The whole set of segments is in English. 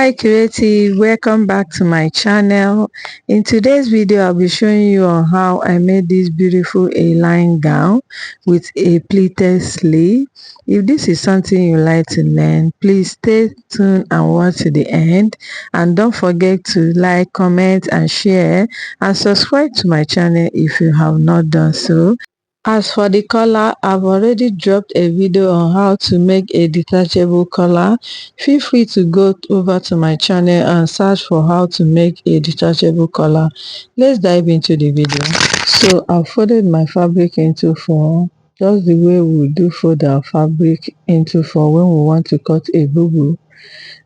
Hi creative, welcome back to my channel. In today's video I'll be showing you on how I made this beautiful A-line gown with a pleated sleeve. If this is something you like to learn, please stay tuned and watch to the end, and don't forget to like, comment and share, and subscribe to my channel if you have not done so. As for the collar, I've already dropped a video on how to make a detachable collar. Feel free to go over to my channel and search for how to make a detachable collar. Let's dive into the video. So I've folded my fabric into four, just the way we do fold our fabric into four when we want to cut a boo-boo.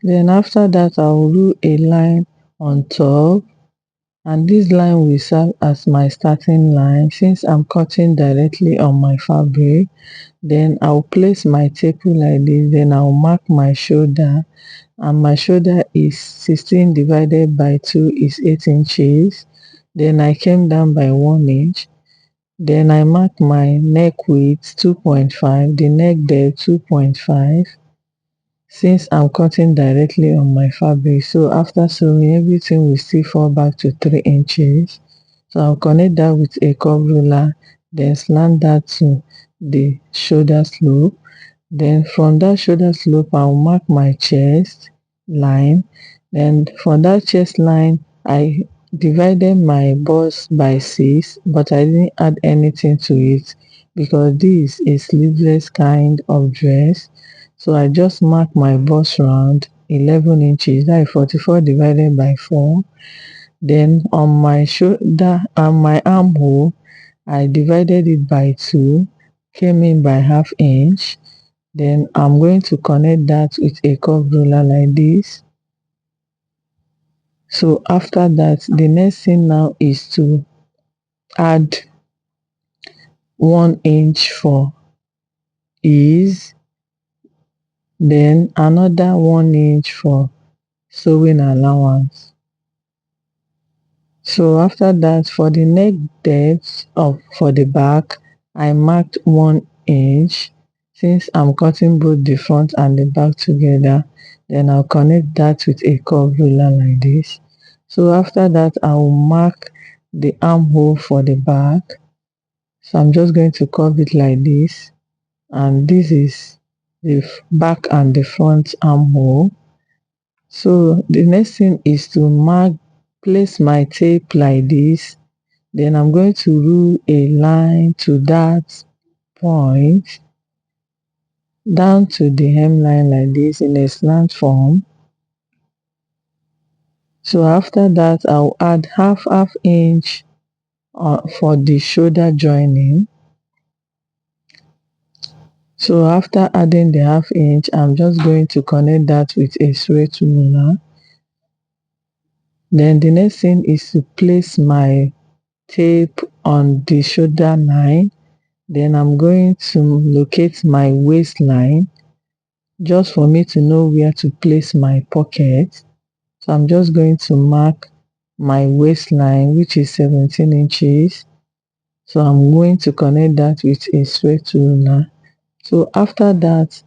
Then after that I'll do a line on top, and this line will serve as my starting line since I'm cutting directly on my fabric. Then I'll place my taper like this, then I'll mark my shoulder, and my shoulder is 16 divided by 2 is 8 inches. Then I came down by 1 inch. Then I mark my neck width 2.5, the neck depth 2.5, since I'm cutting directly on my fabric. So after sewing, everything will still fall back to 3 inches. So I'll connect that with a curve ruler, then slant that to the shoulder slope. Then from that shoulder slope I'll mark my chest line. Then for that chest line I divided my bust by 6, but I didn't add anything to it because this is a sleeveless kind of dress. So I just mark my bust round 11 inches, that is 44 divided by 4. Then on my shoulder and my armhole I divided it by 2, came in by half inch. Then I'm going to connect that with a curve ruler like this. So after that, the next thing now is to add 1 inch for ease, then another 1 inch for sewing allowance. So after that, for the neck depth for the back, I marked 1 inch since I'm cutting both the front and the back together. Then I'll connect that with a curve ruler like this. So after that, I'll mark the armhole for the back. So I'm just going to curve it like this, and this is the back and the front armhole. So the next thing is to place my tape like this. Then I'm going to rule a line to that point down to the hemline like this in a slant form. So after that I'll add half inch for the shoulder joining. So after adding the half inch, I'm just going to connect that with a straight ruler. Then the next thing is to place my tape on the shoulder line. Then I'm going to locate my waistline just for me to know where to place my pocket. So I'm just going to mark my waistline, which is 17 inches. So I'm going to connect that with a straight ruler. So after that,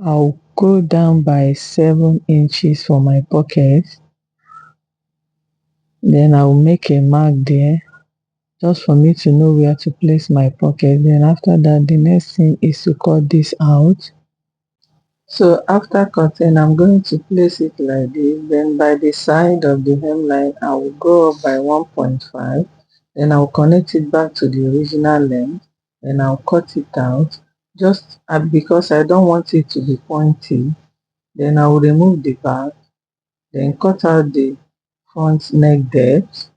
I'll go down by 7 inches for my pocket. Then I'll make a mark there just for me to know where to place my pocket. Then after that, the next thing is to cut this out. So after cutting, I'm going to place it like this. Then by the side of the hemline, I will go up by 1.5. Then I'll connect it back to the original length. Then I'll cut it out just because I don't want it to be pointy. Then I will remove the back. Then cut out the front neck depth.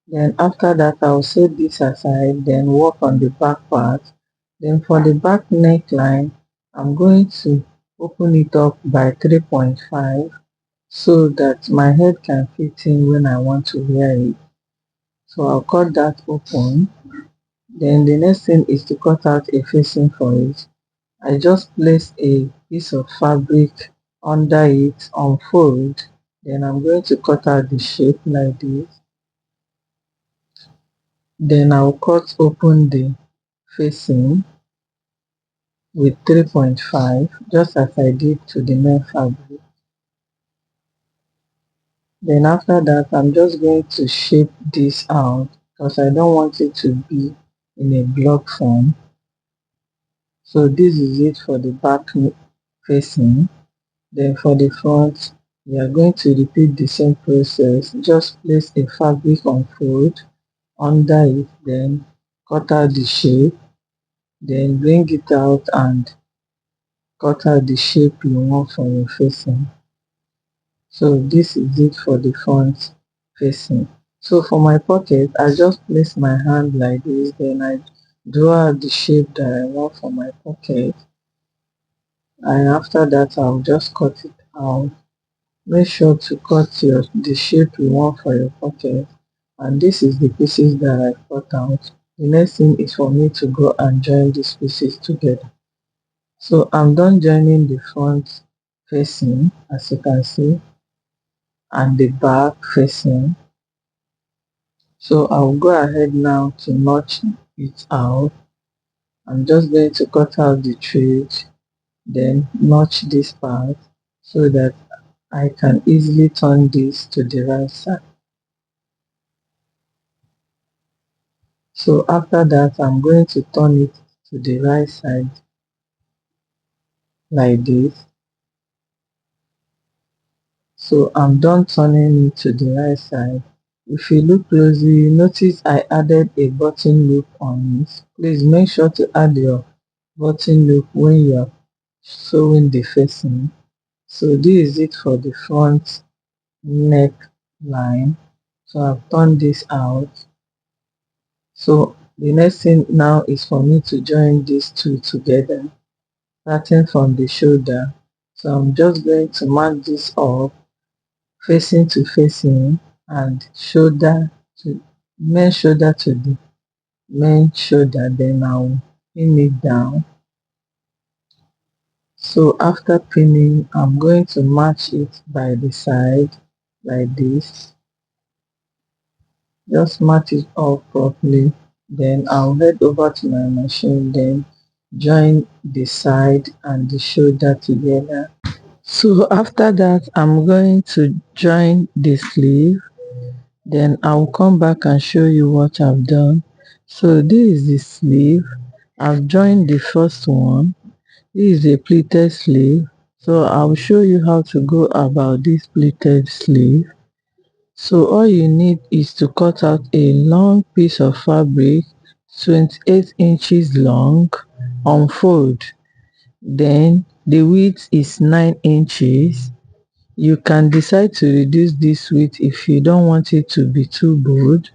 Then after that, I'll set this aside. Then work on the back part. Then for the back neckline, I'm going to open it up by 3.5 so that my head can fit in when I want to wear it. So I'll cut that open. Then the next thing is to cut out a facing for it. I just place a piece of fabric under it, unfold. Then I'm going to cut out the shape like this. Then I'll cut open the facing with 3.5 just as I did to the main fabric. Then after that, I'm just going to shape this out because I don't want it to be in a block form. So this is it for the back facing. Then for the front, we are going to repeat the same process. Just place a fabric unfold under it, then cut out the shape, then bring it out and cut out the shape you want for your facing. So this is it for the front facing. So for my pocket, I just place my hand like this, then I draw out the shape that I want for my pocket, and after that I'll just cut it out. Make sure to cut the shape you want for your pocket, and this is the pieces that I cut out. The next thing is for me to go and join these pieces together. So I'm done joining the front facing, as you can see, and the back facing. So I'll go ahead now to notch it out. I'm just going to cut out the thread, then notch this part so that I can easily turn this to the right side. So after that, I'm going to turn it to the right side like this. So I'm done turning it to the right side. If you look closely, you notice I added a button loop on it. Please make sure to add your button loop when you're sewing the facing. So this is it for the front neck line. So I've turned this out. So the next thing now is for me to join these two together, starting from the shoulder. So I'm just going to mark this up facing to facing and shoulder to main shoulder to the main shoulder, then I'll pin it down. So after pinning, I'm going to match it by the side like this. Just match it up properly. Then I'll head over to my machine, then join the side and the shoulder together. So after that, I'm going to join the sleeve. Then I'll come back and show you what I've done. So this is the sleeve. I've joined the first one. This is a pleated sleeve. So I'll show you how to go about this pleated sleeve. So all you need is to cut out a long piece of fabric, 28 inches long, unfold. Then the width is 9 inches. You can decide to reduce this width if you don't want it to be too bold.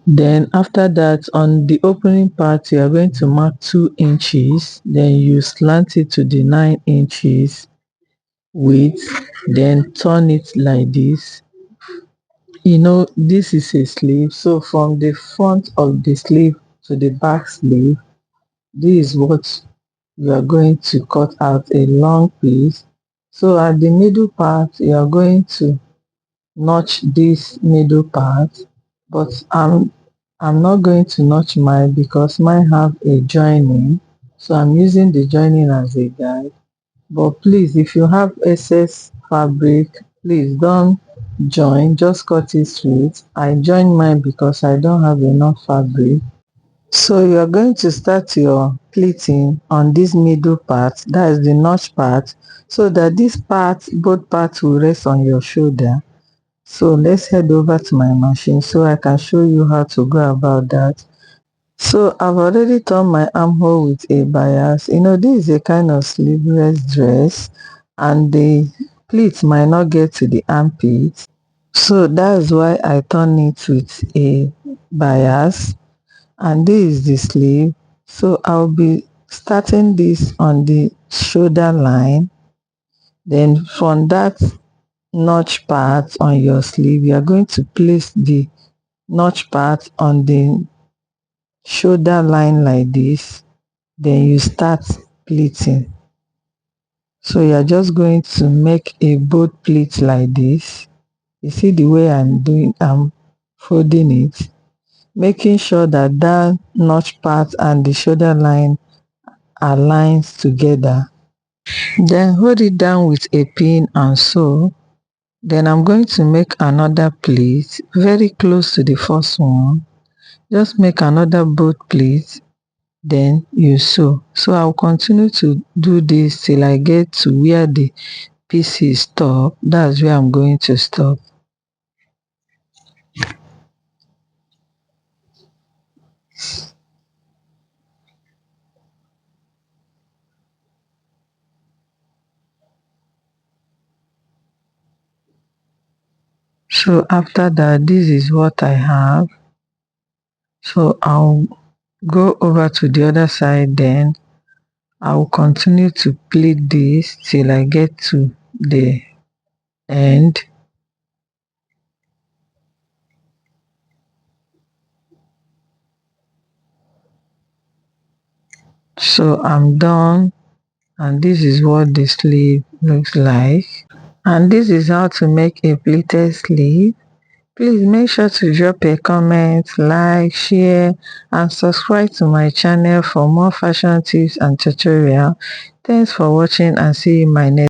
Then after that, on the opening part, you are going to mark 2 inches. Then you slant it to the 9 inches width. Then turn it like this. You know, this is a sleeve, so from the front of the sleeve to the back sleeve, this is what you are going to cut out, a long piece. So at the middle part, you are going to notch this middle part, but I'm not going to notch mine because mine have a joining, so I'm using the joining as a guide. But please, if you have excess fabric, please don't join, just cut it straight. I joined mine because I don't have enough fabric. So you are going to start your pleating on this middle part, that is the notch part, so that this part, both parts will rest on your shoulder. So let's head over to my machine so I can show you how to go about that. So I've already torn my armhole with a bias. You know, this is a kind of sleeveless dress and the pleats might not get to the armpit. So that's why I turn it with a bias, and this is the sleeve. So I'll be starting this on the shoulder line. Then from that notch part on your sleeve, you are going to place the notch part on the shoulder line like this. Then you start pleating. So you're just going to make a boat pleat like this. You see the way I'm folding it, making sure that that notch part and the shoulder line aligns together. Then hold it down with a pin and sew. Then I'm going to make another pleat very close to the first one. Just make another boat pleat, then you sew. So I'll continue to do this till I get to where the pieces stop. That's where I'm going to stop. So after that, this is what I have. So I'll go over to the other side, then I'll continue to pleat this till I get to the end. So I'm done, and this is what the sleeve looks like. And this is how to make a pleated sleeve. Please make sure to drop a comment, like, share, and subscribe to my channel for more fashion tips and tutorial. Thanks for watching, and see you in my next